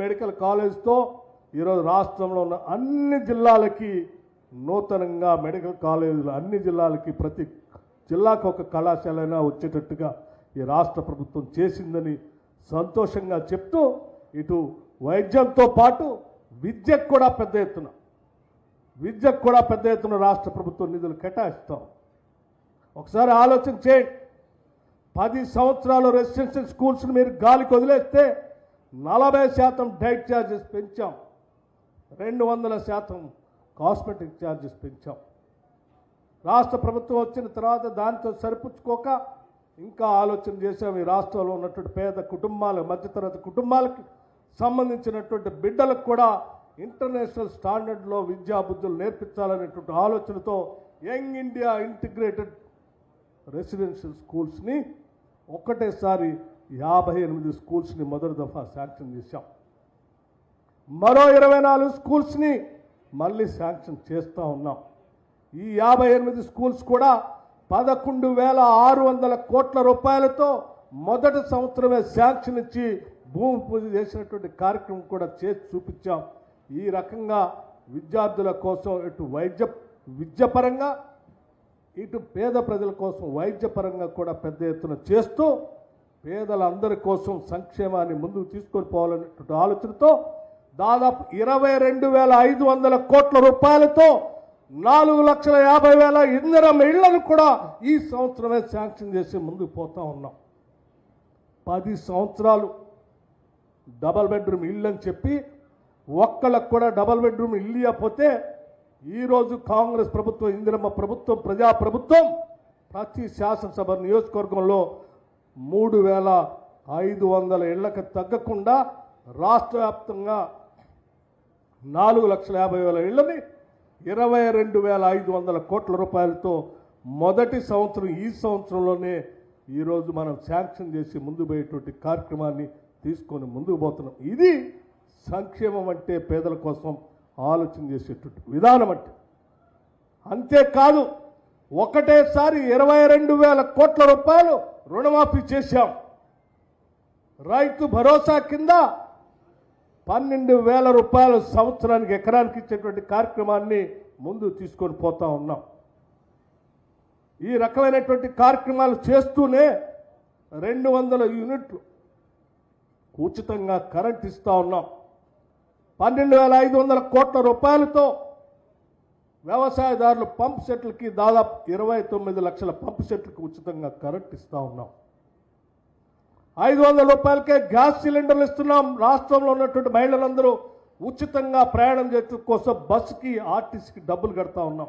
Medical కాలేజ్తో ఈరోజు రాష్ట్రంలో ఉన్న అన్ని జిల్లాలకి నూతనంగా మెడికల్ కాలేజీలు అన్ని జిల్లాలకి ప్రతి జిల్లాకు ఒక కళాశాలైనా వచ్చేటట్టుగా ఈ రాష్ట్ర ప్రభుత్వం చేసిందని సంతోషంగా చెప్తూ ఇటు వైద్యంతో పాటు విద్యకు కూడా పెద్ద ఎత్తున రాష్ట్ర ప్రభుత్వం నిధులు కేటాయిస్తాం. ఒకసారి ఆలోచన చేయండి. 10 సంవత్సరాలు రెసిడెన్షియల్ స్కూల్స్ని మీరు గాలికి వదిలేస్తే 40% డైట్ ఛార్జెస్ పెంచాం, 200% కాస్మెటిక్ ఛార్జెస్ పెంచాం. రాష్ట్ర ప్రభుత్వం వచ్చిన తర్వాత దాంతో సరిపుచ్చుకోక ఇంకా ఆలోచన చేశాం. ఈ రాష్ట్రంలో ఉన్నటువంటి పేద కుటుంబాలు, మధ్యతరగతి కుటుంబాలకి సంబంధించినటువంటి బిడ్డలకు కూడా ఇంటర్నేషనల్ స్టాండర్డ్లో విద్యాబుద్ధులు నేర్పించాలనేటువంటి ఆలోచనతో యంగ్ ఇండియా ఇంటిగ్రేటెడ్ రెసిడెన్షియల్ స్కూల్స్ని ఒక్కటేసారి 58 స్కూల్స్ని మొదటి దఫా శాంక్షన్ చేశాం. మరో 24 స్కూల్స్ని మళ్ళీ శాంక్షన్ చేస్తూ ఉన్నాం. ఈ 58 స్కూల్స్ కూడా 11,600 కోట్ల రూపాయలతో మొదటి సంవత్సరమే శాంక్షన్ ఇచ్చి భూమి పూజ చేసినటువంటి కార్యక్రమం కూడా చేసి చూపించాం. ఈ రకంగా విద్యార్థుల కోసం ఇటు విద్యపరంగా ఇటు పేద ప్రజల కోసం వైద్యపరంగా కూడా పెద్ద ఎత్తున చేస్తూ పేదలందరి కోసం సంక్షేమాన్ని ముందుకు తీసుకొని పోవాలనేటువంటి ఆలోచనతో దాదాపు 22,500 కోట్ల రూపాయలతో 4,50,000 ఇందిరమ్మ ఇళ్లను కూడా ఈ సంవత్సరమే శాంక్షన్ చేసి ముందుకు పోతా ఉన్నాం. 10 సంవత్సరాలు డబల్ బెడ్రూమ్ ఇల్లు అని చెప్పి ఒక్కళ్ళకు కూడా డబల్ బెడ్రూమ్ ఇల్లు ఇవ్వకపోతే ఈరోజు కాంగ్రెస్ ప్రభుత్వం, ఇందిరమ్మ ప్రభుత్వం, ప్రజాప్రభుత్వం ప్రతి శాసనసభ నియోజకవర్గంలో 3,500 ఇళ్లకు తగ్గకుండా రాష్ట్ర వ్యాప్తంగా 4,50,000 ఇళ్లని 22,500 కోట్ల రూపాయలతో మొదటి సంవత్సరం ఈ సంవత్సరంలోనే ఈరోజు మనం శాంక్షన్ చేసి ముందు పోయేటువంటి కార్యక్రమాన్ని తీసుకొని ముందుకు పోతున్నాం. ఇది సంక్షేమం అంటే పేదల కోసం ఆలోచన చేసేటువంటి విధానం అంటే. అంతేకాదు ఒకటేసారి 22,000 కోట్ల రూపాయలు రుణమాఫీ చేశాం. రైతు భరోసా కింద 12,000 రూపాయలు సంవత్సరానికి ఎకరానికి ఇచ్చేటువంటి కార్యక్రమాన్ని ముందు తీసుకొని పోతా ఉన్నాం. ఈ రకమైనటువంటి కార్యక్రమాలు చేస్తూనే 200 యూనిట్లు ఉచితంగా కరెంట్ ఇస్తా ఉన్నాం. 12,500 కోట్ల రూపాయలతో వ్యవసాయదారులు పంప్ సెట్లకి దాదాపు 29 లక్షల పంప్ సెట్లకు ఉచితంగా కరెంట్ ఇస్తా ఉన్నాం. 500 రూపాయలకే గ్యాస్ సిలిండర్లు ఇస్తున్నాం. రాష్ట్రంలో ఉన్నటువంటి మహిళలందరూ ఉచితంగా ప్రయాణం చేయడం కోసం బస్సుకి, ఆర్టీసీకి డబ్బులు కడతా ఉన్నాం.